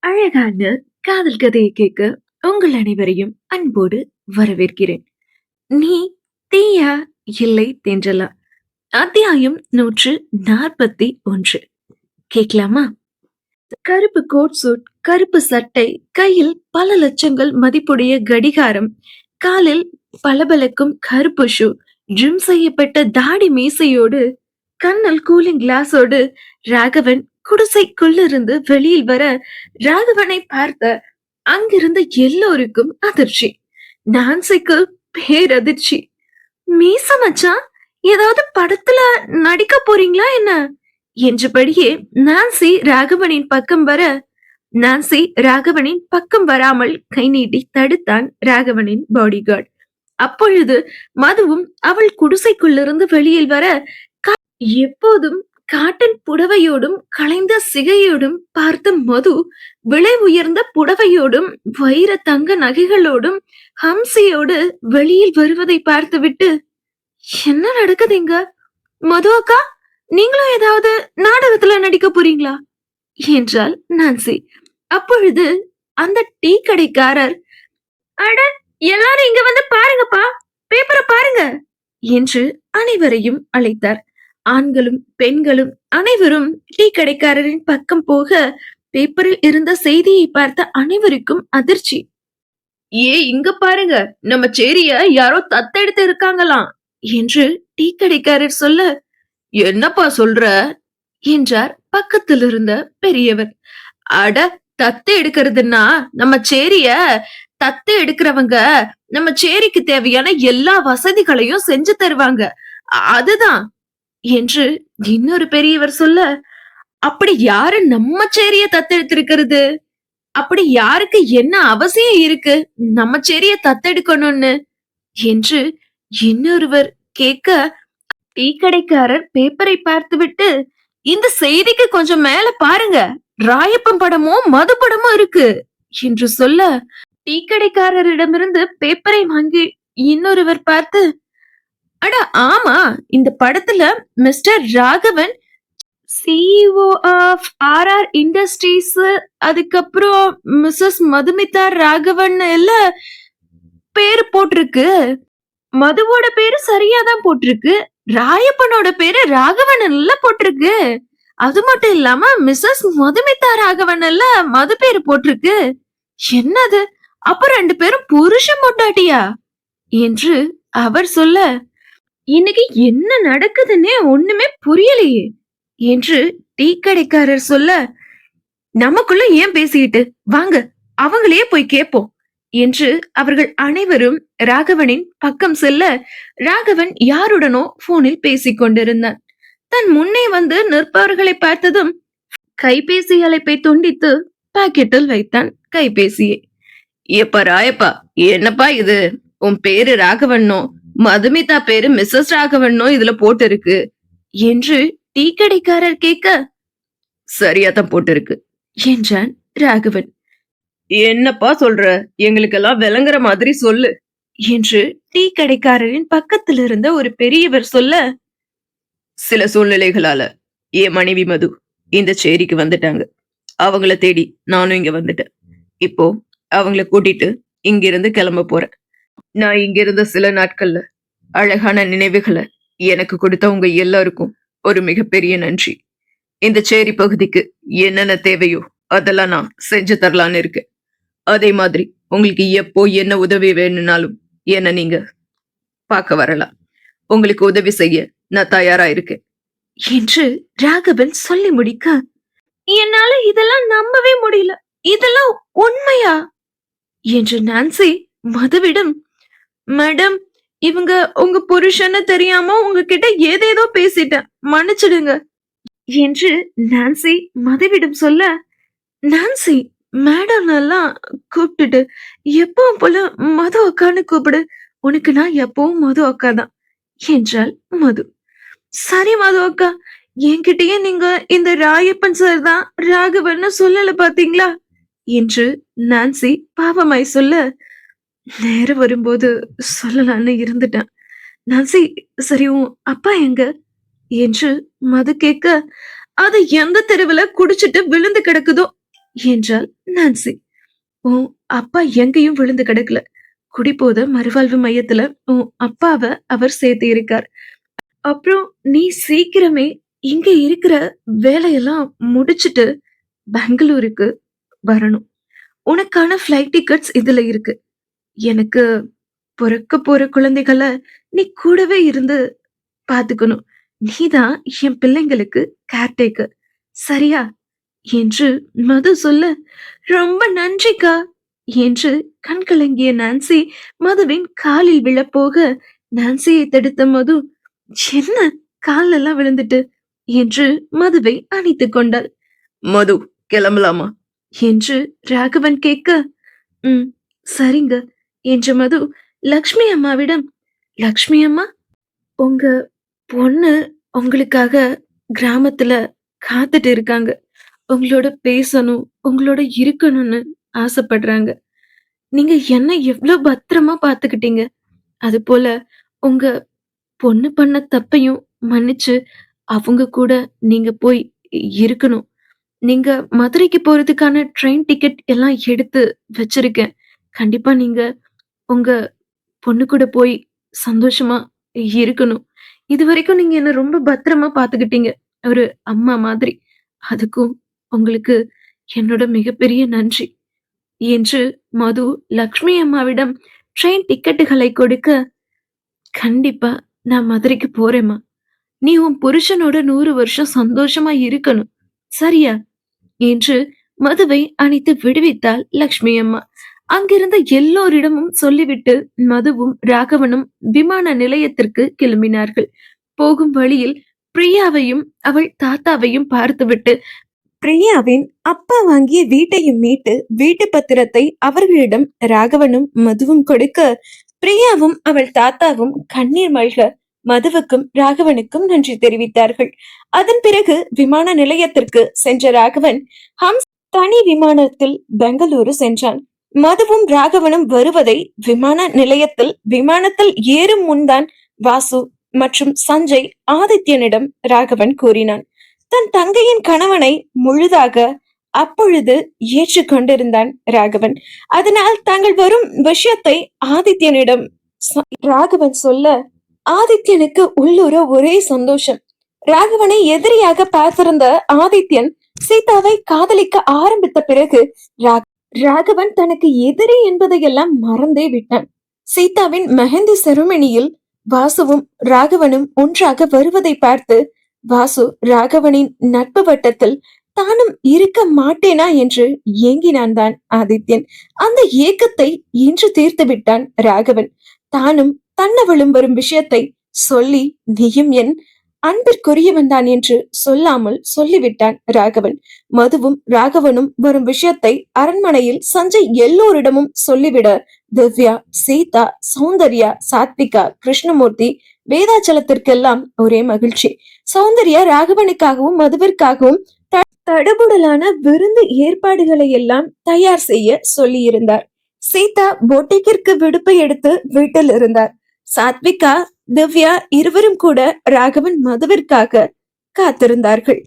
அழகான காதல் கதையை கேட்க உங்கள் அனைவரையும் அன்போடு வரவேற்கிறேன். நீ தீயா இல்லை தென்றலா? அத்தியாயம் 141. கேட்கலாமா? கருப்பு கோட் சூட், கருப்பு சட்டை, கையில் பல லட்சங்கள் மதிப்புடைய கடிகாரம், காலில் பளபளக்கும் கருப்பு ஷூ, ஜிம் செய்யப்பட்ட தாடி மீசையோடு, கண்ணில் கூலிங் கிளாஸோடு ராகவன் குடிசைக்குள்ளிருந்து வெளியில் வர, ராகவனை பார்த்த அங்கிருந்த எல்லோருக்கும் அதிர்ச்சி. நான்சிக்கு பேரதிர்ச்சி. மீச மச்சான், ஏதாவது படத்துல நடிக்க போறீங்களா என்ன என்றபடியே நான்சி ராகவனின் பக்கம் வர, நான்சி ராகவனின் பக்கம் வராமல் கை நீட்டி தடுத்தான் ராகவனின் பாடிகார்டு. அப்பொழுது மதுவும் அவள் குடிசைக்குள்ளிருந்து வெளியில் வர, எப்போதும் காட்டன் புடவையோடும் களைந்த சிகையோடும் பார்த்த மது விலை உயர்ந்த புடவையோடும் வைர தங்க நகைகளோடும் ஹம்சியோடு வெளியில் வருவதை பார்த்துவிட்டு, என்ன நடக்குதுங்க மது அக்கா? நீங்களும் ஏதாவது நாடகத்துல நடிக்க போறீங்களா என்றாள் நான்சி. அப்பொழுது அந்த டீ கடைக்காரர், அட எல்லாரும் இங்க வந்து பாருங்கப்பா, பேப்பரை பாருங்க என்று அனைவரையும் அழைத்தார். ஆண்களும் பெண்களும் அனைவரும் டீ கடைக்காரரின் பக்கம் போக, பேப்பரில் இருந்த செய்தியை பார்த்த அனைவருக்கும் அதிர்ச்சி. இங்க பாருங்க, நம்ம சேரிய யாரோ தத்தெடுத்து இருக்காங்களாம் என்று டீ கடைக்காரர் சொல்ல, என்னப்பா சொல்ற என்றார் பக்கத்தில் இருந்த பெரியவர். அட, தத்து எடுக்கிறதுன்னா நம்ம சேரிய தத்து எடுக்கிறவங்க நம்ம சேரிக்கு தேவையான எல்லா வசதிகளையும் செஞ்சு தருவாங்க, அதுதான் என்று இன்னொரு பெரியவர் சொல்ல, அப்படி யாரு நம்ம சேரிய தத்தெடுத்திருக்கிறது? அப்படி யாருக்கு என்ன அவசியம் இருக்கு நம்ம சேரிய தத்தெடுக்கணும்னு என்று இன்னொருவர் கேட்க, டீ கடைக்காரர் பேப்பரை பார்த்துவிட்டு, இந்த செய்திக்கு கொஞ்சம் மேல பாருங்க, ராயப்பன் படமும் மது படமும் இருக்கு என்று சொல்ல, டீ கடைக்காரரிடமிருந்து பேப்பரை வாங்கி இன்னொருவர் பார்த்து, அட ஆமா, இந்த படத்துல Mr Raghavan CEO of RR Industries, அதுக்கப்புறம் மிஸ்ஸஸ் மதுமிதா ராகவன் எல்லாம் பேரு போட்டிருக்கு. மதுவோட பேரு சரியாதான் போட்டிருக்கு, ராயப்பனோட பேரு ராகவன் எல்லாம் போட்டிருக்கு. அது மட்டும் இல்லாம மிஸ்ஸஸ் மதுமிதா ராகவன் எல்லாம் மது பேரு போட்டிருக்கு. என்னது, அப்ப ரெண்டு பேரும் புருஷன் பொண்டாட்டியா என்று அவர் சொல்ல, இன்னைக்கு என்ன நடக்குதுன்னே ஒண்ணுமே புரியலையே என்று டீ கடைக்காரர் சொல்ல, நமக்குள்ள ஏன் பேசிக்கிட்டு, வாங்க அவங்களையே போய் கேட்போம் என்று அவர்கள் அனைவரும் ராகவனின் பக்கம் செல்ல, ராகவன் யாருடனோ போனில் பேசிக் கொண்டிருந்தான். தன் முன்னே வந்து நிற்பவர்களை பார்த்ததும் கைபேசி அழைப்பை துண்டித்து பாக்கெட்டில் வைத்தான் கைபேசியை. எப்பா ராயப்பா, என்னப்பா இது, உன் பேரு ராகவன்னோ மதுமிதா பேரு மிஸ்ஸஸ் ராகவன்னோ இதுல போட்டு இருக்கு என்று டீ கடைக்காரர் கேட்க, சரியாதான் போட்டு இருக்கு என்றான் ராகவன். என்னப்பா சொல்ற, எங்களுக்கெல்லாம் விளங்குற மாதிரி சொல்லு என்று டீ கடைக்காரரின் பக்கத்தில் இருந்த ஒரு பெரியவர் சொல்ல, சில சூழ்நிலைகளால என் மனைவி மது இந்த சேரிக்கு வந்துட்டாங்க. அவங்கள தேடி நானும் இங்க வந்துட்டேன். இப்போ அவங்கள கூட்டிட்டு இங்கிருந்து கிளம்ப போறேன். நான் இங்க இருந்த சில நாட்கள்ல அழகான நினைவுகளை எனக்கு கொடுத்த உங்க எல்லாருக்கும் ஒரு மிகப்பெரிய நன்றி. இந்த சேரி பகுதிக்கு என்னென்ன தேவையோ அதெல்லாம் நான் செஞ்சு தரலான்னு இருக்கேன். அதே மாதிரி உங்களுக்கு எப்போ என்ன உதவி வேணும்னாலும் என்ன நீங்க பார்க்க வரலாம். உங்களுக்கு உதவி செய்ய நான் தயாரா இருக்கேன் என்று ராகவன் சொல்லி முடிக்க, என்னால இதெல்லாம் நம்பவே முடியல, இதெல்லாம் உண்மையா என்று நான்சி மதுவிடம், மேடம், இவங்க உங்க புருஷன்னு தெரியாம உங்ககிட்ட ஏதேதோ பேசிட்டேன், மன்னிச்சிடுங்க என்று நான்சி மதுவிடம் சொல்ல, நான்சி மேடம் எல்லாம் கூப்பிட்டுட்டு எப்பவும் போல மது அக்கான்னு கூப்பிடு, உனக்கு நான் எப்பவும் மது அக்கா தான் என்றாள் மது. சரி மது அக்கா, என்கிட்டயே நீங்க இந்த ராயப்பன் சார் தான் ராகவன்னு சொல்லல பாத்தீங்களா என்று நான்சி பாவமாய் சொல்ல, நேரம் வரும்போது சொல்லலான்னு இருந்துட்டேன். நான்சி, சரி உன் அப்பா எங்க என்று மது கேட்க, அது எந்த தெருவுல குடிச்சிட்டு விழுந்து கிடக்குதோ என்றாள் நான்சி. உன் அப்பா எங்கேயும் விழுந்து கிடக்கல. குடிபோத மறுவாழ்வு மையத்துல உன் அப்பாவ அவர் சேர்த்து இருக்கார். அப்புறம் நீ சீக்கிரமே இங்க இருக்கிற வேலையெல்லாம் முடிச்சிட்டு பெங்களூருக்கு வரணும். உனக்கான ஃப்ளைட் டிக்கெட்ஸ் இதுல இருக்கு. எனக்கு பொறக்க போற குழந்தைகள நீ கூடவே இருந்து பாத்துக்கணும். நீதான் என் பிள்ளைங்களுக்கு கேர்டேக்கர். சரியா? என்று மது சொல்ல, ரொம்ப நன்றிக்கா என்று கண்கலங்கிய நான்சி மதுவின் காலில் விழப்போக, நான்சியை தடுத்த மது, என்ன காலெல்லாம் விழுந்துட்டு என்று மதுவை அணைத்துக் கொண்டாள். மது, கிளம்பலாமா என்று ராகவன் கேட்க, ம், சரிங்க என்ற மது லக்ஷ்மி அம்மாவிடம், லக்ஷ்மி அம்மா, உங்க பொண்ணு உங்களுக்காக கிராமத்துல காத்துட்டு இருக்காங்க. உங்களோட பேசணும், உங்களோட இருக்கணும்னு ஆசைப்படுறாங்க. நீங்க என்ன எவ்ளோ பத்திரமா பாத்துக்கிட்டீங்க. அதுபோல உங்க பொண்ணு பண்ண தப்பையும் மன்னிச்சு அவங்க கூட நீங்க போய் இருக்கணும். நீங்க மதுரைக்கு போறதுக்கான ட்ரெயின் டிக்கெட் எல்லாம் எடுத்து வச்சிருக்கேன். கண்டிப்பா நீங்க உங்க பொண்ணு கூட போய் சந்தோஷமா இருக்கணும். இதுவரைக்கும் நீங்க என்ன ரொம்ப பத்திரமா பாத்துக்கிட்டீங்க. ஒரு அம்மா மாதிரி. அதுக்கும் உங்களுக்கு என்னோட மிகப்பெரிய நன்றி என்று மது லக்ஷ்மி அம்மாவிடம் ட்ரெயின் டிக்கெட்டுகளை கொடுக்க, கண்டிப்பா நான் மதுரைக்கு போறேம்மா. நீ உன் புருஷனோட 100 வருஷம் சந்தோஷமா இருக்கணும். சரியா? என்று மதுவை அணைத்து விடுவித்தாள் லக்ஷ்மி அம்மா. அங்கிருந்த எல்லோரிடமும் சொல்லிவிட்டு மதுவும் ராகவனும் விமான நிலையத்திற்கு கிளம்பினார்கள். போகும் வழியில் பிரியாவையும் அவள் தாத்தாவையும் பார்த்துவிட்டு பிரியாவின் அப்பா வாங்கிய வீட்டையும் மீட்டு வீட்டு பத்திரத்தை அவர்களிடம் ராகவனும் மதுவும் கொடுக்க, பிரியாவும் அவள் தாத்தாவும் கண்ணீர் மல்க மதுவுக்கும் ராகவனுக்கும் நன்றி தெரிவித்தார்கள். அதன் பிறகு விமான நிலையத்திற்கு சென்ற ராகவன் ஹம்ஸ் தனி விமானத்தில் பெங்களூரு சென்றான். மதுவும் ராகவனும் வருவதை விமானத்தில் ஏறும் முன்தான் வாசு மற்றும் சஞ்சய் ஆதித்யனிடம் ராகவன் கூறினான். தன் தங்கையின் கணவனை முழுதாக அப்பொழுது ஏற்றுக்கொண்டிருந்தான் ராகவன். அதனால் தாங்கள் வரும் விஷயத்தை ஆதித்யனிடம் ராகவன் சொல்ல, ஆதித்யனுக்கு உள்ளூர ஒரே சந்தோஷம். ராகவனை எதிரியாக பார்த்திருந்த ஆதித்யன் சீதாவை காதலிக்க ஆரம்பித்த பிறகு ராகவன் தனக்கு எதிரி என்பதையெல்லாம் மறந்தே விட்டான். சீதாவின் மெஹந்தி செருமனியில் வாசுவும் ராகவனும் ஒன்றாக வருவதை பார்த்து வாசு ராகவனின் நட்பு வட்டத்தில் தானும் இருக்க மாட்டேனா என்று ஏங்கினான் தான் ஆதித்யன். அந்த ஏக்கத்தை இன்று தீர்த்து விட்டான் ராகவன். தானும் தன்னவளும் வரும் விஷயத்தை சொல்லி நீயும் என் அன்பிற்குரியவன் தான் என்று சொல்லாமல் சொல்லிவிட்டான் ராகவன். மதுவும் ராகவனும் வரும் விஷயத்தை அரண்மனையில் சஞ்சய் எல்லோரிடமும் சொல்லிவிட திவ்யா, சீதா, சௌந்தர்யா, சாத்விகா, கிருஷ்ணமூர்த்தி, வேதாச்சலத்திற்கெல்லாம் ஒரே மகிழ்ச்சி. சௌந்தர்யா ராகவனுக்காகவும் மதுவிற்காகவும் தடபுடலான விருந்து ஏற்பாடுகளை எல்லாம் தயார் செய்ய சொல்லியிருந்தார். சீதா போட்டிக்கிற்கு விடுப்பை எடுத்து வீட்டில் இருந்தார். சாத்விகா, திவ்யா இருவரும் கூட ராகவன் மதுவிற்காக காத்திருந்தார்கள்.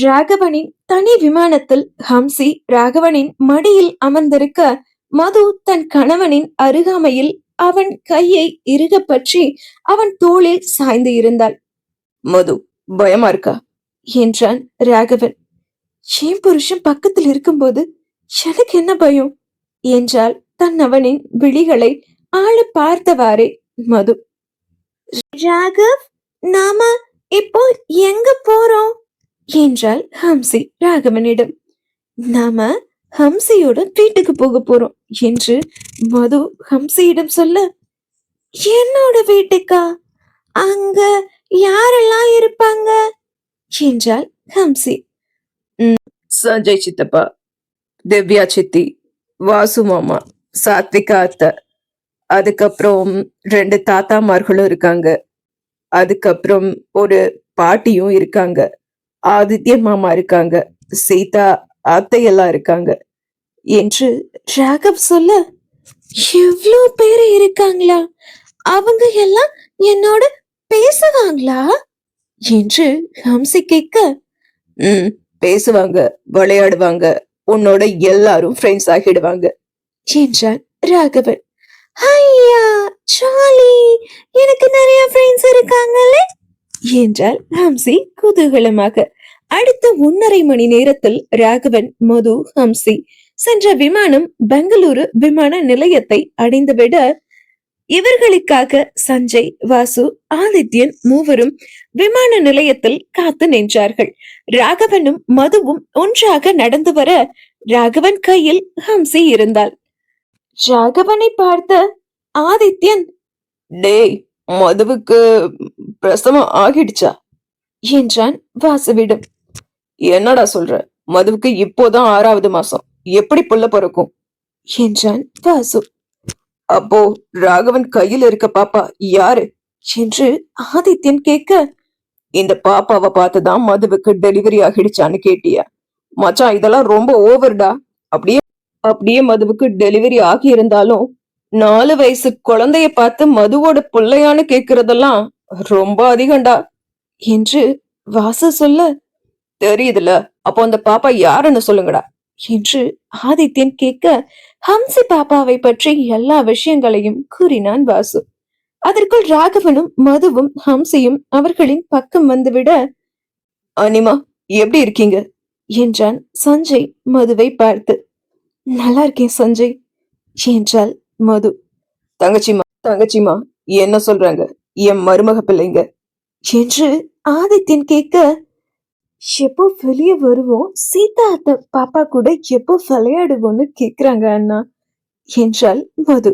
ராகவனின் தனி விமானத்தில் ஹம்சி ராகவனின் மடியில் அமர்ந்திருக்க, மது தன் கணவனின் அருகாமையில் அவன் கையை இறுக பற்றி அவன் தோளில் சாய்ந்து இருந்தாள். மது, பயமா இருக்கா என்றான் ராகவன். என் புருஷன் பக்கத்தில் இருக்கும்போது எனக்கு என்ன பயம் என்றால் தன் அவனின் விழிகளை ஆள பார்த்தவாறே மது. ராகவ், நாம இப்போ எங்க போறோம் என்றாள் ஹம்சி ராகவனிடம். நாம ஹம்சியோட வீட்டுக்கு போக போறோம் என்று மது ஹம்சியிடம் சொல்ல, என்னோட வீட்டுக்கா? அங்க யாரெல்லாம் இருப்பாங்க என்றாள் ஹம்சி. சஞ்சய் சித்தப்பா, திவ்யா சித்தி, வாசு மாமா, சாத்விகா அத்தை, அதுக்கப்புறம் 2 தாத்தாமார்களும் இருக்காங்க. அதுக்கப்புறம் ஒரு பாட்டியும் இருக்காங்க. ஆதித்ய மாமா இருக்காங்க. சீதா அத்தையெல்லாம் இருக்காங்க என்று ராகவ் சொல்ல, எவ்வளவு பேரு இருக்காங்களா? அவங்க எல்லாம் என்னோட பேசுவாங்களா என்று ஹம்சி கேட்க, பேசுவாங்க, விளையாடுவாங்க, உன்னோட எல்லாரும் ஃப்ரெண்ட்ஸ் ஆகிடுவாங்க என்றான் ராகவன். ஐயா சாலி, எனக்கு நிறைய ஃப்ரெண்ட்ஸ் இருக்காங்களே என்றாள் ஹம்சி குதூகலமாக. அடுத்த 1.5 மணி நேரத்தில் ராகவன், மது, ஹம்சி சென்ற விமானம் பெங்களூரு விமான நிலையத்தை அடைந்துவிட இவர்களுக்காக சஞ்சய், வாசு, ஆதித்யன் மூவரும் விமான நிலையத்தில் காத்து நின்றார்கள். ராகவனும் மதுவும் ஒன்றாக நடந்து வர ராகவன் கையில் ஹம்சி இருந்தாள். ராகவனை பார்த்த ஆதித்யன், டேய், மதுவுக்கு பிரசவம் ஆகிடுச்சா என்றான் வாசுவிடம். என்னடா சொல்ற? மதுவுக்கு இப்போதான் 6வது மாசம், எப்படி புள்ள பிறக்கும் என்றான் வாசு. அப்போ ராகவன் கையில் இருக்க பாப்பா யாரு என்று ஆதித்யன் கேட்க, இந்த பாப்பாவை பார்த்துதான் மதுவுக்கு டெலிவரி ஆகிடுச்சான்னு கேட்டியா? மச்சான், இதெல்லாம் ரொம்ப ஓவர்டா. அப்படியே அப்படியே மதுவுக்கு டெலிவரி ஆகி இருந்தாலும் 4 வயசு குழந்தைய பார்த்து மதுவோட பிள்ளையான்னு கேக்குறதெல்லாம் ரொம்ப அதிகம்டா என்று வாசு சொல்ல, தெரியுதுல, அப்போ அந்த பாப்பா யாருன்னு சொல்லுங்கடா என்று ஆதித்யன் கேட்க, ஹம்சி பாப்பாவை பற்றி எல்லா விஷயங்களையும் கூறினான் வாசு. அதற்குள் ராகவனும் மதுவும் ஹம்சியும் அவர்களின் பக்கம் வந்துவிட, அனிமா எப்படி இருக்கீங்க என்றான் சஞ்சய் மதுவை பார்த்து. நல்லா இருக்கேன் சஞ்சய் என்றாள் மது. தங்கச்சிமா என்ன சொல்றாங்க என் மருமக பிள்ளைங்க என்று ஆதித்யன் கேட்க, எப்போ வெளியே வருவோம், சீதா அத்தை பாப்பா கூட எப்போ விளையாடுவோம்னு கேக்குறாங்க அண்ணா என்றாள் மது.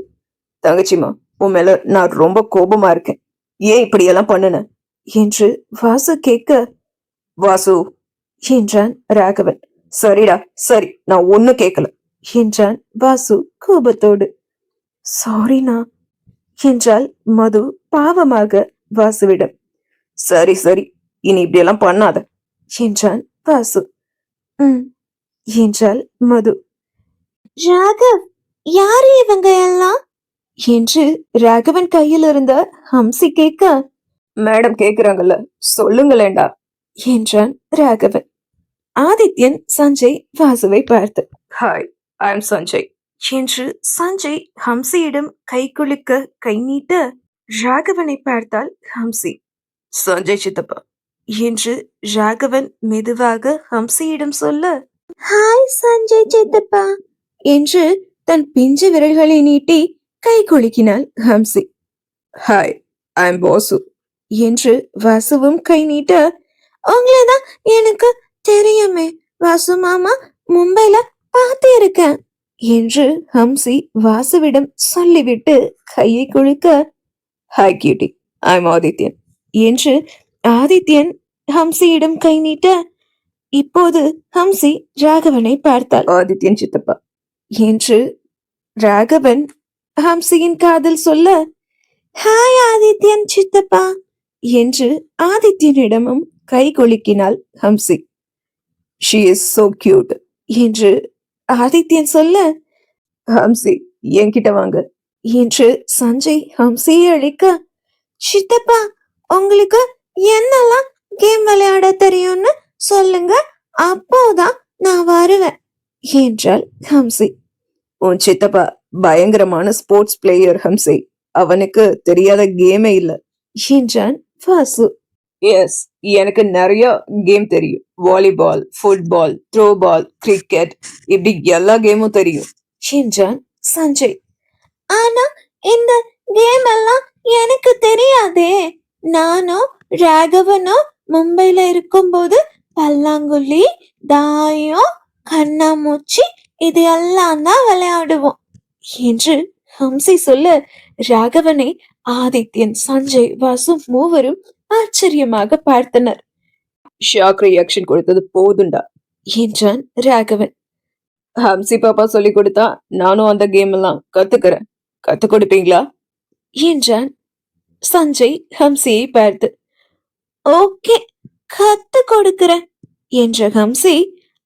தங்கச்சிமா, உன் மேல நான் ரொம்ப கோபமா இருக்கேன். ஏன் இப்படி எல்லாம் பண்ணுன என்று வாசு கேட்க, வாசு என்றான் ராகவன். சரிடா சரி, நான் ஒண்ணு கேட்கல என்றான் வாசு கோபத்தோடு. சாரிண்ணா என்றாள் மது பாவமாக வாசுவிடம். சரி சரி, இனி இப்படி எல்லாம் பண்ணாத என்றான் வாசு. என்றாள் மது. ராகவ், யாரு இவங்க எல்லாம் என்று ராகவன் கையில் இருந்த ஹம்சி கேட்க, மேடம் கேக்குறாங்கல்ல, சொல்லுங்களேண்டா என்றான் ராகவன். ஆதித்யன் சஞ்சய் வாசுவை பார்த்து, ஹாய், ஐ எம் சஞ்சய் என்று சஞ்சய் ஹம்சியிடம் கை குலுக்க கை நீட்ட ராகவனை பார்த்தால் ஹம்சி. சஞ்சய் சித்தப்பா என்று ராகவன் மெதுவாக ஹம்சியிடம் சொல்ல, ஹாய் சஞ்சய் சித்தப்பா என்று தன் பிஞ்சு விரல்களை நீட்டி கை குலுக்கினாள் Hamsi. Hi, I am Vasu என்று வாசுவும் கை நீட்ட, உங்களதான் எனக்கு தெரியுமே வாசு மாமா, மும்பைல பார்த்து இருக்கேன் என்று ஹம்சி வாசுவிடம் சொல்லிவிட்டு கையை குலுக்க, hi cutie, I am Adithyan என்று ஆதித்யன் ஹம்சியிடம் கை நீட்ட, இப்போது ஹம்சி ராகவனை பார்த்தாள். ஆதித்யன் சித்தப்பா என்று ராகவன் ஹம்சியின் காதில் சொல்ல, ஹாய் ஆதித்யன் சித்தப்பா என்று ஆதித்யனிடமும் கை குலுக்கினாள் Hamsi. She is so cute என்று ஆதித்யன் சொல்ல, ஹம்சி என்கிட்ட வாங்க என்று சஞ்சய் ஹம்சியை அழைக்க, சித்தப்பா உங்களுக்கு என்னெல்லாம் கேம் விளையாட தெரியும்னு சொல்லுங்க, அப்போதான் நான் வருவேன் என்றாள் ஹம்சி. உன் சித்தப்பா பயங்கரமான ஸ்போர்ட்ஸ் பிளேயர் ஹம்சி, அவனுக்கு தெரியாத கேமே இல்ல என்றான் வாசு. எஸ், எனக்கு நிறைய கேம் தெரியும். Volleyball, football, throwball, cricket, இப்படி எல்லா கேமும் தெரியும் என்றான் சஞ்சய். ஆனா இந்த கேம் எல்லாம் எனக்கு தெரியாதே. நானும் ராகவனும் மும்பைல இருக்கும்போது பல்லாங்குழி, தாயம், கண்ணாமூச்சி இது எல்லாம் தான் விளையாடுவோம் என்று ஹம்சி சொல்ல, ராகவனை ஆதித்யன், சஞ்சய், வாசு மூவரும் ஆச்சரியமாக பார்த்தனர். ஷாக் ரியாக்ஷன் கொடுத்தது போதுண்டா என்றான் ராகவன். ஹம்சி பாப்பா சொல்லி கொடுத்தா நானும் அந்த கேம் எல்லாம் கத்துக்கிறேன், கத்து கொடுப்பீங்களா என்றான் சஞ்சய் ஹம்சியை பார்த்து. ஓகே, கத்து கொடுக்கிறேன் என்ற ஹம்சி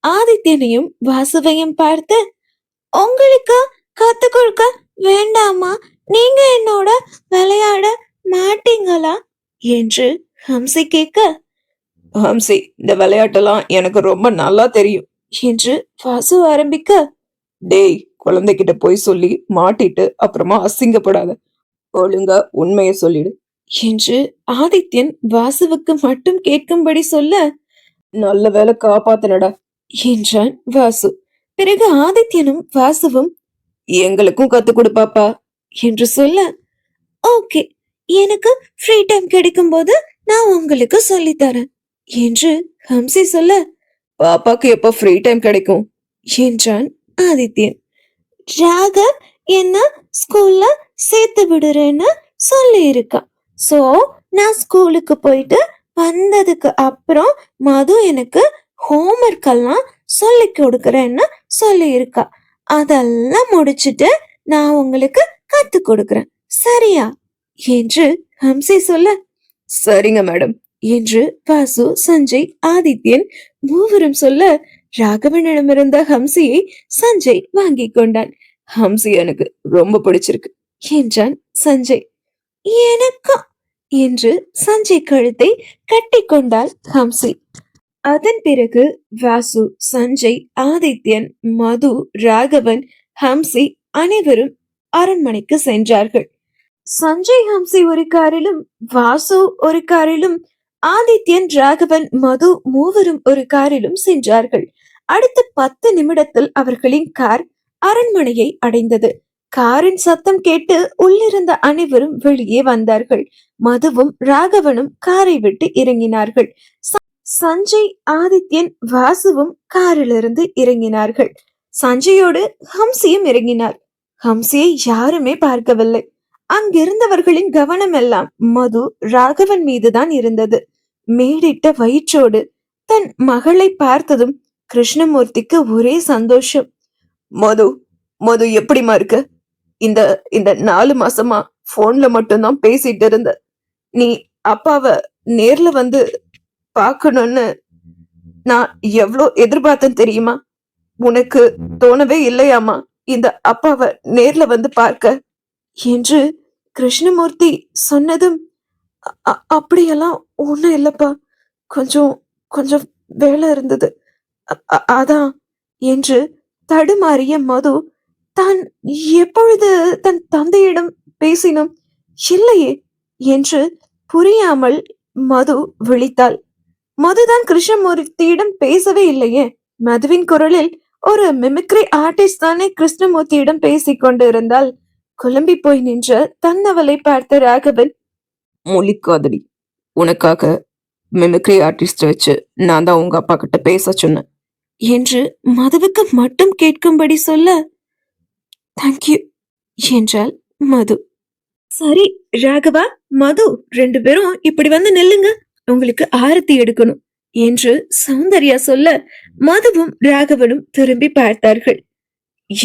ஆதித்யனையும் வாசுவையும் பார்த்து, உங்களுக்கு கத்து கொடுக்க வேண்டாமா, நீங்க என்னோட விளையாட மாட்டீங்களா என்று ஹம்சி கேட்க, ஹம்சி இந்த விளையாட்டெல்லாம் எனக்கு ரொம்ப நல்லா தெரியும் என்று வாசு ஆரம்பிக்க, டேய், குழந்தைகிட்ட போய் சொல்லி மாட்டிட்டு அப்புறமா அசிங்கப்படாத. ஒழுங்கா உண்மைய சொல்லிடு என்று ஆதித்யன் வாசுவுக்கு மட்டும் கேட்கும்படி சொல்ல, நல்ல வேலை காப்பாத்தனடா என்றான் வாசு. பிறகு ஆதித்யனும் வாசுவும், எங்களுக்கும் கத்து கொடு பாப்பா என்று சொல்ல, ஓகே, எனக்கு ஃப்ரீ டைம் கிடைக்கும் போது நான் உங்களுக்கு சொல்லி தரேன் என்று ஹம்சி சொல்ல, பாப்பாக்கு எப்ப ஃப்ரீ டைம் கிடைக்கும் என்றான் ஆதித்யன். ராகவ் என்ன ஸ்கூல்ல சேர்த்து விடுறேன்னு சொல்லி இருக்கா. சோ நான் ஸ்கூலுக்கு போயிட்டு வந்ததுக்கு அப்புறம் மது எனக்கு ஹோம்ஒர்க் எல்லாம் சொல்லி கொடுக்கறேன்னு சொல்லி இருக்கா. அதெல்லாம் முடிச்சிட்டு நான் உங்களுக்கு கத்து கொடுக்கறேன், சரியா என்று ஹம்சி சொல்ல, சரிங்க மேடம் என்று வாசு, சஞ்சய், ஆதித்யன் மூவரும் சொல்ல, ராகவனிடமிருந்த ஹம்சியை சஞ்சய் வாங்கி கொண்டான். ஹம்சி எனக்கு ரொம்ப பிடிச்சிருக்கு என்றான் சஞ்சய். எனக்கும் என்று சஞ்சய் கழுத்தை கட்டி கொண்டாள் ஹம்சி. அதன் பிறகு வாசு, சஞ்சய், ஆதித்யன், மது, ராகவன், ஹம்சி அனைவரும் அரண்மனைக்கு சென்றார்கள். சஞ்சய், ஹம்சி ஒரு காரிலும், வாசு ஒரு காரிலும், ஆதித்யன், ராகவன், மது மூவரும் ஒரு காரிலும் சென்றார்கள். அடுத்த 10 நிமிடத்தில் அவர்களின் கார் அரண்மனையை அடைந்தது. காரின் சத்தம் கேட்டு உள்ளிருந்த அனைவரும் வெளியே வந்தார்கள். மதுவும் ராகவனும் காரை விட்டு இறங்கினார்கள். சஞ்சய், ஆதித்யன், வாசுவும் காரிலிருந்து இறங்கினார்கள். சஞ்சயோடு ஹம்சியும் இறங்கினார். ஹம்சியை யாருமே பார்க்கவில்லை. அங்கிருந்தவர்களின் கவனம் எல்லாம் மது, ராகவன் மீதுதான் இருந்தது. மேடிட்ட வயிற்றோடு தன் மகளை பார்த்ததும் கிருஷ்ணமூர்த்திக்கு ஒரே சந்தோஷம். மது, மது எப்படிமா இருக்க? இந்த இந்த 4 மாசமா போன்ல மட்டும்தான் பேசிட்டு இருந்த. நீ அப்பாவை நேர்ல வந்து பார்க்கணும்னு நான் எவ்வளோ எதிர்பார்த்தேன் தெரியுமா? உனக்கு தோணவே இல்லையாமா இந்த அப்பாவை நேர்ல வந்து பார்க்க என்று கிருஷ்ணமூர்த்தி சொன்னதும், அப்படியெல்லாம் ஒண்ணும் இல்லப்பா, கொஞ்சம் கொஞ்சம் வேலை இருந்தது, அதான் என்று தடுமாறிய மது, தான் எப்பொழுது தன் தந்தையிடம் பேசினோம் இல்லையே என்று புரியாமல் மது விழித்தாள். மதுதான் கிருஷ்ணமூர்த்தியிடம் பேசவே இல்லையே. மதுவின் குரலில் ஒரு மிமிக்ரி ஆர்டிஸ்ட் தானே கிருஷ்ணமூர்த்தியிடம் பேசிக் கொண்டு இருந்தால். குழம்பி போய் நின்ற தன்னவளை பார்த்த ராகவன், மொழிக்காதடி, உனக்காக மிமிக்ரி ஆர்டிஸ்ட் வச்சு நான் தான் உங்க அப்பா கிட்ட பேச சொன்னேன் என்று மதுவுக்கு மட்டும் கேட்கும்படி சொல்ல, தேங்க்யூ என்றாள் மது. சரி ராகவா, மது 2 பேரும் இப்படி வந்து நில்லுங்க, உங்களுக்கு ஆரத்தி எடுக்கணும் என்று சௌந்தர்யா சொல்ல, மதுவும் ராகவனும் திரும்பி பார்த்தார்கள்.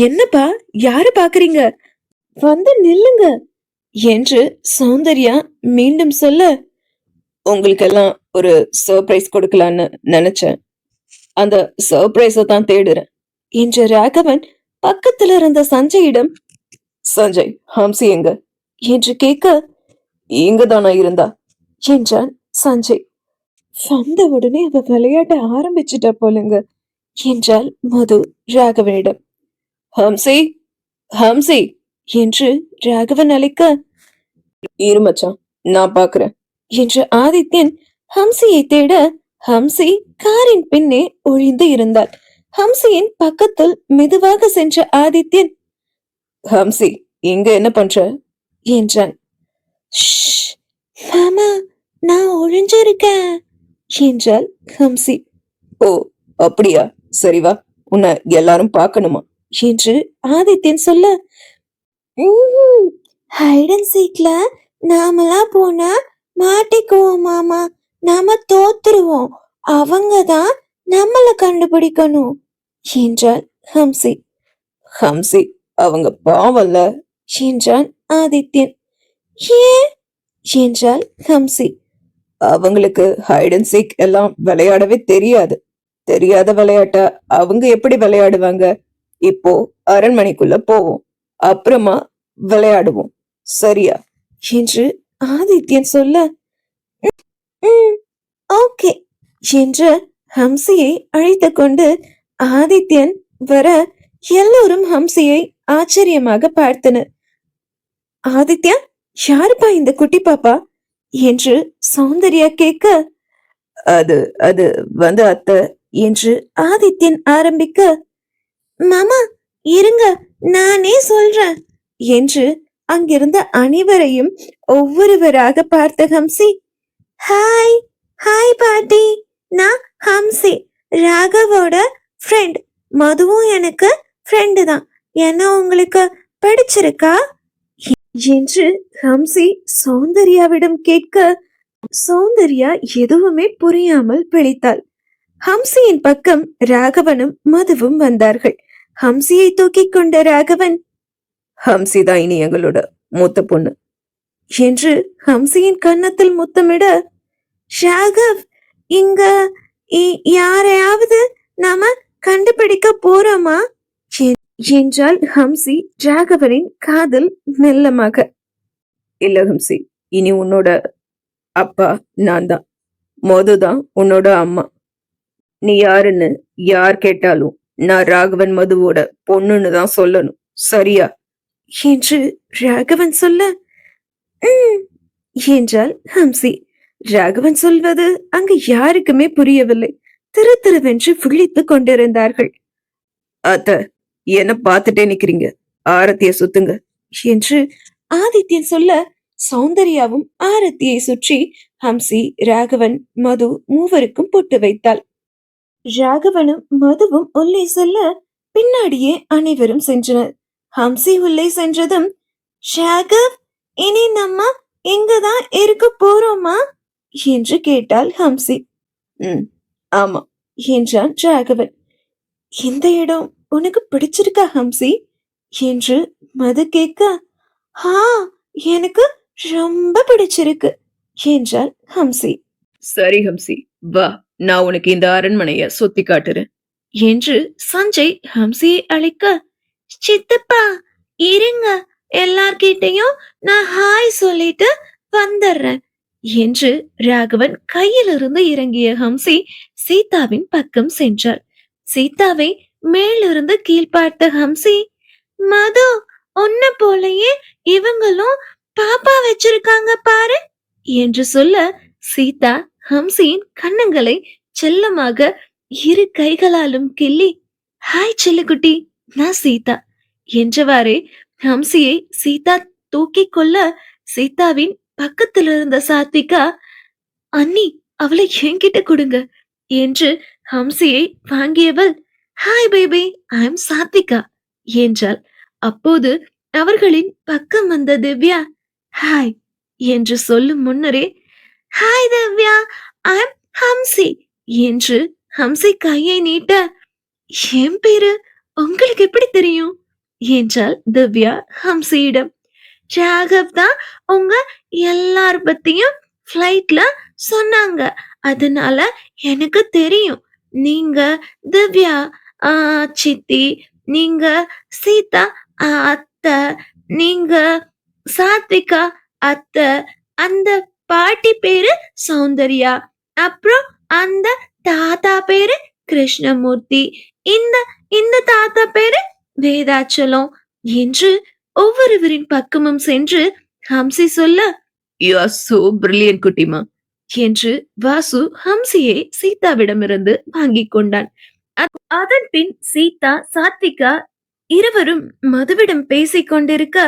என்னப்பா, யாரு பாக்குறீங்க, வந்து நில்லுங்க என்று சௌந்தர்யா மீண்டும் சொல்ல, உங்களுக்கெல்லாம் ஒரு சர்ப்ரைஸ் கொடுக்கலான்னு நினைச்சேன், அந்த சர்ப்ரைஸ தான் தேடுறேன் என்ற ராகவன் பக்கத்துல இருந்த சஞ்சயிடம், சஞ்சய், ஹம்சி எங்க என்று கேட்க, இங்கதானா இருந்தா என்றான் சஞ்சய். வந்த உடனே அவ விளையாட்ட ஆரம்பிச்சுட்டா போலுங்க என்றாள் மது ராகவனிடம். ஹம்சி, ஹம்சி என்று ராகவன் அழைக்க, இரு மச்சான், நான் பாக்குறேன் என்று ஆதித்யன் ஹம்சியை தேட, ஹம்சி காரின் பின்னே ஒழிந்து இருந்தாள். ஹம்சியின் பக்கத்தில் மெதுவாக சென்ற ஆதித்யன், ஹம்சி, இங்க என்ன பண்ற என்றான். மாமா, நான் ஒழிஞ்சிருக்கேன் என்றாள் ஹம்சி. ஓ அப்படியா, சரி வா, உன்னை எல்லாரும் பார்க்கணுமா என்று ஆதித்யன் சொல்ல, ஹைட் அண்ட் சீக்ல நாமளா போனா மாட்டிக்குவோம் மாமா, நாம தோத்துருவோம், அவங்கதான் நம்மள கண்டுபிடிக்கணும் என்றாள் ஹம்சி. ஹம்சி, அவங்க பாவம்ல என்றான் ஆதித்யன். ஏன் என்றாள் ஹம்சி. அவங்களுக்கு ஹைட் அண்ட் சீக் எல்லாம் விளையாடவே தெரியாது. தெரியாத விளையாட்ட அவங்க எப்படி விளையாடுவாங்க? இப்போ அரண்மனைக்குள்ள போவோம், அப்புறமா விளையாடுவோம், சரியா என்று ஆதித்யன் சொல்ல, ஓகே என்று ஹம்சியை அழைத்து கொண்டு ஆதித்யன் வர எல்லோரும் ஹம்சியை ஆச்சரியமாக பார்த்தனர். ஆதித்யா, யாருப்பா இந்த குட்டி பாப்பா என்று சௌந்தர்யா கேட்க, அது அது வந்து அத்தை என்று ஆதித்யன் ஆரம்பிக்க, மாமா இருங்க நானே சொல்றேன் என்று அங்கிருந்த அனைவரையும் ஒவ்வொருவராக பார்த்த ஹம்சி, ஹாய் ஹாய் பாட்டி, நான் ஹம்சி, ராகவோட ஃப்ரெண்ட். மதுவும் எனக்கு ஃப்ரெண்டு தான். என்ன உங்களுக்கு பிடிச்சிருக்கா என்று ஹம்சி சௌந்தர்யாவிடம் கேட்க, சௌந்தர்யா எதுவுமே புரியாமல் விழித்தாள். ஹம்சியின் பக்கம் ராகவனும் மதுவும் வந்தார்கள். ஹம்சியை தூக்கிக் கொண்ட ராகவன், ஹம்சி தான் இனி எங்களோட மூத்த பொண்ணு என்று ஹம்சியின் கன்னத்தில் முத்தமிட, ராகவ், இங்க யாரையாவது நாம கண்டுபிடிக்க போறோமா என்றால் ஹம்சி ராகவனின் காதில் மெல்லமாக. இல்ல ஹம்சி, இனி உன்னோட அப்பா நான் தான், மதுதான் உன்னோட அம்மா. நீ யாருன்னு யார் கேட்டாலும் நான் ராகவன் மதுவோட பொண்ணுன்னு தான் சொல்லணும், சரியா என்று ராகவன் சொல்ல, என்றாள் ஹம்சி. ராகவன் சொல்வது அங்கு யாருக்குமே புரியவில்லை. திரு திருவென்று விழித்துக் கொண்டிருந்தார்கள். அத்த, என்ன பார்த்துட்டே நிக்கிறீங்க, ஆரத்திய சுத்துங்க என்று ஆதித்யன் சொல்ல, சௌந்தர்யாவும் ஆரத்தியை சுற்றி ஹம்சி, ராகவன், மது மூவருக்கும் பொட்டு வைத்தாள். ராகவனும் மதுவும் உள்ளே செல்ல பின்னாடியே அனைவரும் சென்றனர். ஹம்சி உள்ளே சென்றதும், ராகவ், இனி நம்ம எங்கதான் இருக்க போறோமா என்று கேட்டாள் ஹம்சி. ஆமா என்றான் ராகவன். இந்த இடம் உனக்கு பிடிச்சிருக்கா ஹம்சி என்று மது கேட்க, ஹா, எனக்கு ரொம்ப பிடிச்சிருக்கு என்றாள் ஹம்சி. சரி ஹம்சி, வா, நான் உனக்கு இந்த அரண்மனைய சுத்தி காட்டுறேன் என்று சஞ்சய் ஹம்சியை அழைக்க, சித்தப்பா இருங்க, எல்லார்கிட்டையும் நான் ஹாய் சொல்லிட்டு வந்துடுறேன் என்று ராகவன் கையிலிருந்து இறங்கிய ஹம்சி சீதாவின் பக்கம் சென்றாள். சீதாவை மேலிருந்து கீழ் பார்த்த ஹம்சி, மது, உன்ன போலயே இவங்களும் பாப்பா வச்சிருக்காங்க பாரு என்று சொல்ல, சீதா ஹம்சியின் கன்னங்களை செல்லமாக இரு கைகளாலும் கிள்ளி, ஹாய் செல்லுக்குட்டி, நான் சீதா என்றவாறே ஹம்சியை சீதா தூக்கிக் கொள்ள, சீதாவின் பக்கத்தில் இருந்த சாத்விகா, அண்ணி அவளை என்கிட்ட கொடுங்க என்று ஹம்சியை வாங்கியவள், hi baby, I am Sathvika என்றாள். அப்போது அவர்களின் பக்கம் வந்த திவ்யா, ஹாய் என்று சொல்லும் முன்னரே, hi Divya, I am Hamsi என்று ஹம்சி கையை நீட்ட, என் பேரு உங்களுக்கு எப்படி தெரியும் என்றாள் திவ்யா ஹம்சியிடம். ராகவ் தான் உங்க எல்லார் பத்தியும் ஃபிளைட்ல சொன்னாங்க, அதனால எனக்கு தெரியும். நீங்க திவ்யா சித்தி, நீங்க சீதா அத்தை, நீங்க சாத்விகா அத்தை, அந்த பாட்டி பேரு சௌந்தர்யா, அப்புறம் அந்த தாத்தா பேரு கிருஷ்ணமூர்த்தி, இந்த இந்த தாத்தா பேரு வேதாச்சலம் என்று ஒவ்வொருவரின் பக்கமும் சென்று ஹம்சி சொல்ல, யூ ஆர் சோ பிரில்லியன்ட் குட்டிமா என்று வாசு ஹம்சியை சீதாவிடமிருந்து வாங்கிக் கொண்டான். அதன் பின் சீதா, சாத்விகா இருவரும் மதுவிடம் பேசிக் கொண்டிருக்க,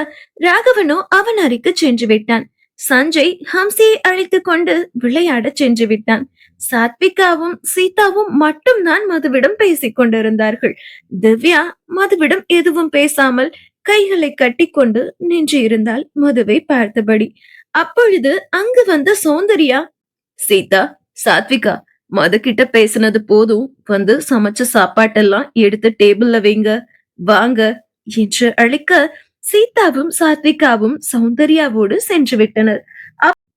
ராகவனோ அவன் அறைக்கு சென்று விட்டான். சஞ்சய் ஹம்சியை அழைத்துக் கொண்டு விளையாட சென்று விட்டான். சாத்விகாவும் சீதாவும் மட்டும்தான் மதுவிடம் பேசிக் கொண்டிருந்தார்கள். திவ்யா மதுவிடம் எதுவும் பேசாமல் கைகளை கட்டிக்கொண்டு நின்று இருந்தால் மதுவை பார்த்தபடி. அப்பொழுது அங்கு வந்த சௌந்தர்யா, சீதா, சாத்விகா, மது கிட்ட பேசினது போதும், வந்து சமைச்ச சாப்பாட்டெல்லாம் எடுத்து டேபிள்ல வைங்க, வாங்க என்று அழைக்க, சீதாவும் சாத்விகாவும் சௌந்தர்யாவோடு சென்று விட்டனர்.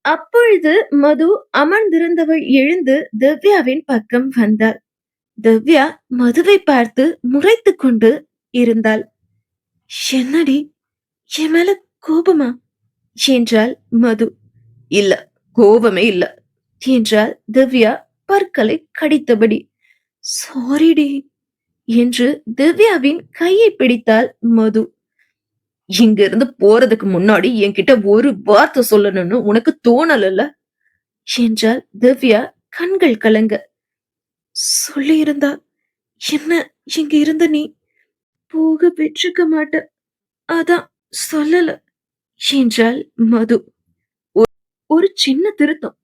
அப்பொழுது மது அமர்ந்திருந்தவள் எழுந்து திவ்யாவின் பக்கம் வந்தாள். திவ்யா மதுவை பார்த்து முறைத்து கொண்டு இருந்தாள். என்னடி, என் மேல கோபமா என்றாள் மது. இல்ல, கோபமே இல்ல என்றாள் திவ்யா பற்களை கடித்தபடி. சாரிடி என்று திவ்யாவின் கையை பிடித்தாள் மது. இங்க இருந்து போறதுக்கு முன்னாடி என்கிட்ட ஒரு வார்த்தை சொல்லணும்னு உனக்கு தோணலல்ல என்றாள் திவ்யா கண்கள் கலங்க. சொல்லியிருந்தா என்ன இங்க இருந்து நீ போக விட்டிருக்க மாட்ட, அதான் சொல்லல என்றாள் மது. ஒரு சின்ன திருத்தம்,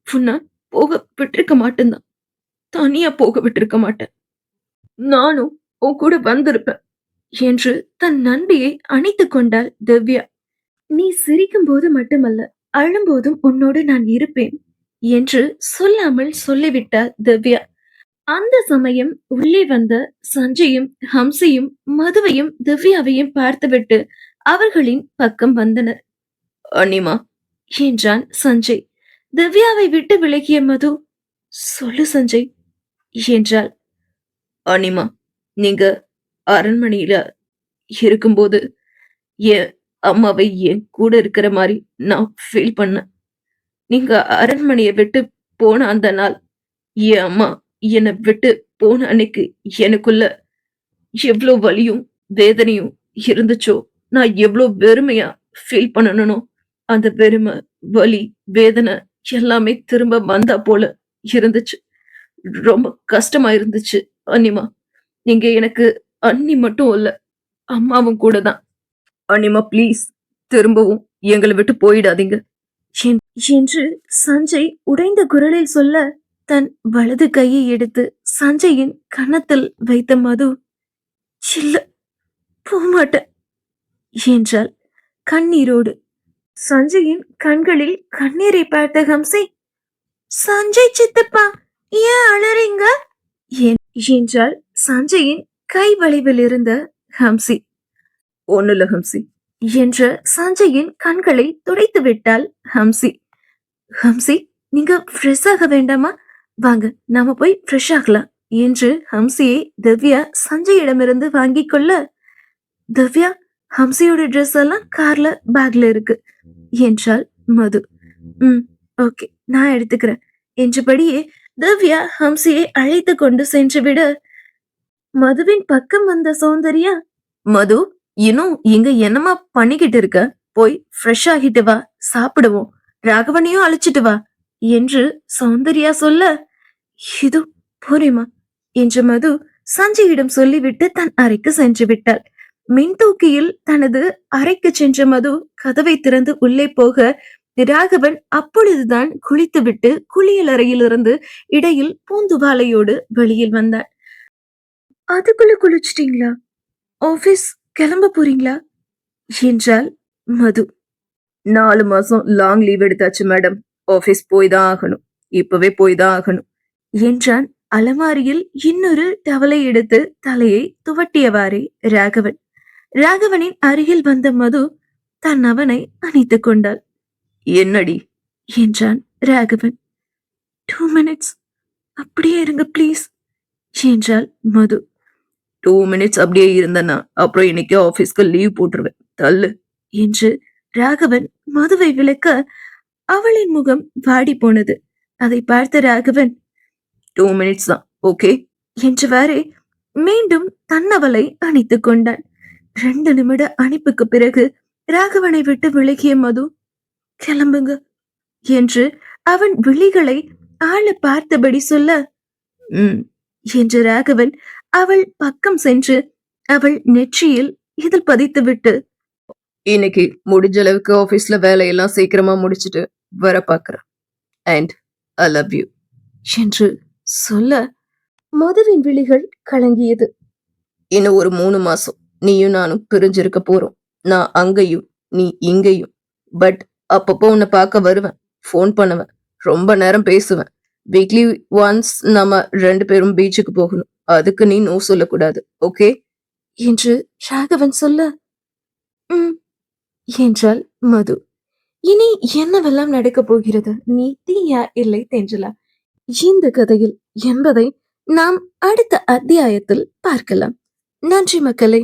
உன்னை போக விட்டிருக்க மாட்டேன்தான், தனியா போக விட்டிருக்க மாட்டேன், நானும் உன் கூட வந்திருப்பேன் என்று தன் நண்பியை அணைத்துக் கொண்டாள் திவ்யா. நீ சிரிக்கும் போது மட்டுமல்ல, அழும்போதும் உன்னோடு நான் இருப்பேன் என்று சொல்லாமல் சொல்லிவிட்டாள் திவ்யா. அந்த சமயம் உள்ளே வந்த சஞ்சயும் ஹம்சையும் மதுவையும் திவ்யாவையும் பார்த்துவிட்டு அவர்களின் பக்கம் வந்தனர். அனிமா என்றான் சஞ்சய். திவ்யாவை விட்டு விலகிய மது, சொல்லு சஞ்சய் என்றாள். அனிமா, நீங்க அரண்மனையில இருக்கும்போது என் அம்மாவை என் கூட இருக்கிற மாதிரி நான் ஃபீல் பண்ணேன். நீங்க அரண்மனையை விட்டு போன அந்த நாள், என் அம்மா என்னை விட்டு போன அன்னைக்கு எனக்குள்ள எவ்வளோ வலியும் வேதனையும் இருந்துச்சோ, நான் எவ்வளோ வெறுமையா ஃபீல் பண்ணணும், அந்த வெறுமை வலி வேதனை எல்லாமே திரும்ப வந்தா போல இருந்துச்சு. ரொம்ப கஷ்டமா இருந்துச்சு அனிமா. நீங்க எனக்கு அண்ணி மட்டும் இல்ல, அம்மாவும் கூட தான். அனிமா ப்ளீஸ், திரும்பவும் எங்களை விட்டு போயிடாதீங்க என்று சஞ்சய் உடைந்த குரலில் சொல்ல, தன் வலது கையை எடுத்து சஞ்சயின் கன்னத்தில் வைத்த மது, இல்ல போமாட்டேன் என்றாள் கண்ணீரோடு. சஞ்சயின் கண்களில் கண்ணீரை பார்த்த ஹம்சி, சஞ்சய் சித்தப்பா ஏன் அழறீங்க என்றாள் சஞ்சயின் கை வளைவில் இருந்த ஹம்சி. ஒண்ணுல ஹம்சி என்ற சஞ்சயின் கண்களை துடைத்து விட்டாள் ஹம்சி. ஹம்சி, நீங்க ஃப்ரெஷ் ஆக வேண்டாமா, வாங்க நாம போய் ஃப்ரெஷ் ஆகலாம் என்று ஹம்சியை திவ்யா சஞ்சயிடமிருந்து வாங்கி கொள்ள, திவ்யா ஹம்சியோட ட்ரெஸ் எல்லாம் கார்ல பேக்ல இருக்கு என்றாள் மது. ஓகே, நான் எடுத்துக்கிறேன் என்றபடியே திவ்யா ஹம்சியை அழைத்து கொண்டு சென்று விட, மதுவின் பக்கம் வந்த சௌந்தர்யா, மது இன்னும் இங்க என்னமா பண்ணிக்கிட்டு இருக்க, போய் ஃப்ரெஷ் ஆகிட்டு வா, சாப்பிடுவோம், ராகவனையும் அழைச்சிட்டு வா என்று சௌந்தர்யா சொல்ல, இதோ போறேமா என்று மது சஞ்சயிடம் சொல்லிவிட்டு தன் அறைக்கு சென்று விட்டாள். மின்தூக்கியில் தனது அறைக்கு சென்ற மது கதவை திறந்து உள்ளே போக, ராகவன் அப்பொழுதுதான் குளித்துவிட்டு குளியல் அறையிலிருந்து இடையில் பூந்துவாலையோடு வெளியில் வந்தான். அதுக்குள்ள குளிச்சிட்டீங்களா, ஆபீஸ் கிளம்ப போறீங்களா என்றாள் மது. 4 மாசம் லாங் லீவ் எடுத்தாச்சு மேடம், ஆபீஸ் போய் தான் ஆகணும், இப்பவே போய் தான் ஆகணும் என்றான் அலமாரியில் இன்னொரு டவலை எடுத்து தலையை துவட்டியவாறே ராகவன். ராகவனின் அருகில் வந்த மது தன் அவனை அணைத்துக் கொண்டாள். என்னடி என்றான் ராகவன். 2 minutes அப்படியே இருங்க ப்ளீஸ் என்றாள் மது. 2 minutes அப்படியே இருந்தனா அப்புறம் இன்னைக்கு ஆபீஸ்க்கு லீவ் போட்டுருவேன், தள்ளு என்று ராகவன் மதுவை விளக்க, அவளின் முகம் வாடி போனது. அதை பார்த்த ராகவன், 2 minutes தான் ஓகே என்றவாறே மீண்டும் தன்னவளை அணைத்துக் கொண்டான். 2 நிமிட அணைப்புக்கு பிறகு ராகவனை விட்டு விலகிய மது, கிளம்புங்க என்று அவன் விழிகளை ஆள பார்த்தபடி சொல்ல, என்று ராகவன் அவள் பக்கம் சென்று அவள் நெற்றியில் இதில் பதித்துவிட்டு, இன்னைக்கு முடிஞ்ச அளவுக்கு ஆபீஸ்ல வேலையெல்லாம் சீக்கிரமா முடிச்சிட்டு வர பாக்குறேன் அண்ட் ஐ லவ் யூ என்று சொல்ல, மதுவின் விழிகள் கலங்கியது. இன்னும் ஒரு 3 மாசம் நீயும் நானும் பிரிஞ்சிருக்க போறோம், நான் அங்கேயும் நீ இங்கேயும், பட் அப்பப்போ உன்னை பார்க்க வருவேன், ஃபோன் பண்ணுவேன், ரொம்ப நேரம் பேசுவேன், வீக்லி ஒன்ஸ் நம்ம 2 பேரும் பீச்சுக்கு போகணும், அதுக்கு நீ நோ சொல்லக்கூடாது ஓகே என்று ராகவன் சொல்ல, என்றாள் மது. இனி என்னவெல்லாம் நடக்கப் போகிறது, நீ தீயா இல்லை தென்றலா இந்த கதையில் என்பதை நாம் அடுத்த அத்தியாயத்தில் பார்க்கலாம். நன்றி மக்களே.